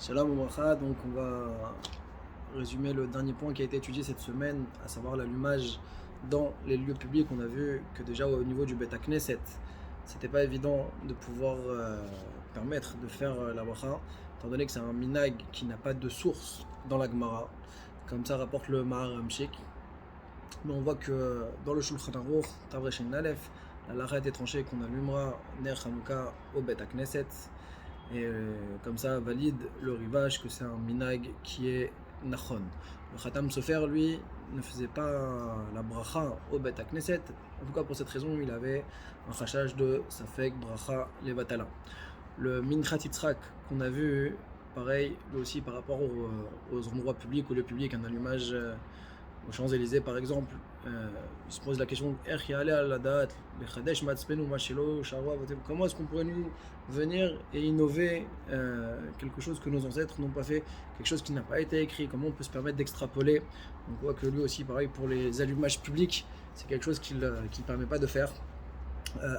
Shalom Obracha, donc on va résumer le dernier point qui a été étudié cette semaine, à savoir l'allumage dans les lieux publics. On a vu que déjà au niveau du Bet Knesset, c'était pas évident de pouvoir permettre de faire la bracha, étant donné que c'est un minag qui n'a pas de source dans la Gemara, comme ça rapporte le Mahar Hamshik. Mais on voit que dans le Shulchan Aruch, Tav Shin Aleph, la lacha a été tranchée qu'on allumera Ner Hanouka au Bet Knesset. Et comme ça valide le rivage que c'est un minag qui est nachon. Le Khatam Sofer, lui, ne faisait pas la bracha au Bet Knesset. En tout cas, pour cette raison, il avait un chachage de Safek bracha levatala. Le Minchat Yitzhak qu'on a vu, pareil, lui aussi par rapport aux endroits publics, ou le public, un allumage aux Champs-Élysées par exemple, il se pose la question comment est-ce qu'on pourrait nous venir et innover quelque chose que nos ancêtres n'ont pas fait, quelque chose qui n'a pas été écrit, comment on peut se permettre d'extrapoler. On voit que lui aussi, pareil, pour les allumages publics, c'est quelque chose qu'il ne permet pas de faire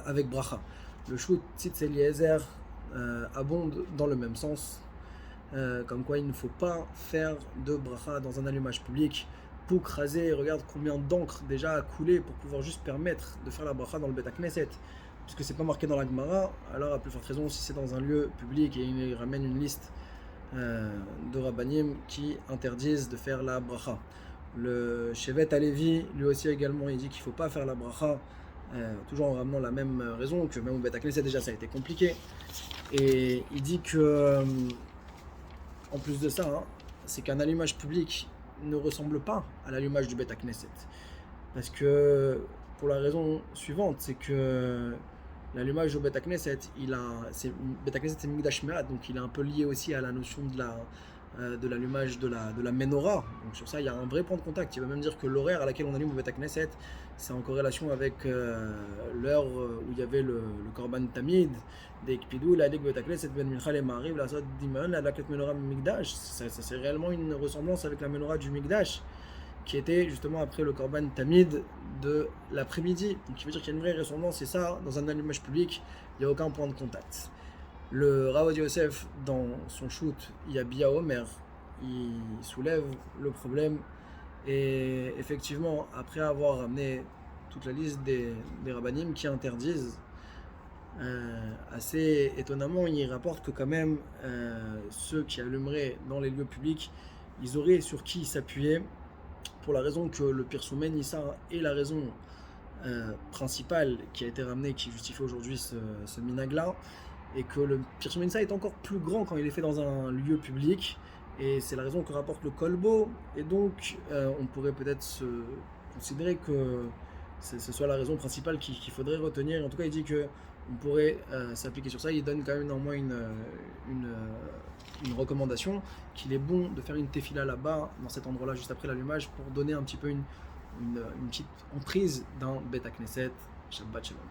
avec bracha. Le shoot Tzitz Eliezer abonde dans le même sens, comme quoi il ne faut pas faire de bracha dans un allumage public. Pour craser, regarde combien d'encre déjà a coulé pour pouvoir juste permettre de faire la bracha dans le Bet Knesset, puisque c'est pas marqué dans la Gemara. Alors à plus forte raison si c'est dans un lieu public, et il ramène une liste de rabbanim qui interdisent de faire la bracha. Le Shevet Alevi, lui aussi également, il dit qu'il ne faut pas faire la bracha, toujours en ramenant la même raison, que même au Bet Knesset déjà ça a été compliqué. Et il dit que, en plus de ça, c'est qu'un allumage public ne ressemble pas à l'allumage du Bet Knesset. Parce que, pour la raison suivante, c'est que l'allumage au Bet Knesset, Bet Knesset c'est Mikdash Me'at, donc il est un peu lié aussi à la notion de l'allumage de la menorah. Donc sur ça, il y a un vrai point de contact. Il va même dire que l'horaire à laquelle on allume au Bet Knesset, c'est en corrélation avec l'heure où il y avait le Korban Tamid, des Kpidou, la Bet Knesset, Ben Mincha le Ma'ariv, la Sot Diman, la Menorah Mikdash. Ça c'est réellement une ressemblance avec la menorah du Mikdash, qui était justement après le Korban Tamid de l'après-midi. Donc il veut dire qu'il y a une vraie ressemblance, et ça, dans un allumage public, il n'y a aucun point de contact. Le Rav Yosef, dans son shoot Yabia Omer, il soulève le problème, et effectivement, après avoir ramené toute la liste des rabbanim qui interdisent, assez étonnamment, il rapporte que quand même ceux qui allumeraient dans les lieux publics, ils auraient sur qui s'appuyer, pour la raison que le Pirsoumen Issa est la raison principale qui a été ramenée, qui justifie aujourd'hui ce minag-là, et que le Pirsoumen Issa est encore plus grand quand il est fait dans un lieu public, et c'est la raison que rapporte le Kolbo, et donc on pourrait peut-être se considérer que ce soit la raison principale qu'il faudrait retenir. En tout cas, il dit que on pourrait s'appliquer sur ça. Il donne quand même néanmoins une recommandation, qu'il est bon de faire une tefila là-bas, dans cet endroit-là, juste après l'allumage, pour donner un petit peu une petite emprise d'un Bet Knesset. Shabbat Shalom.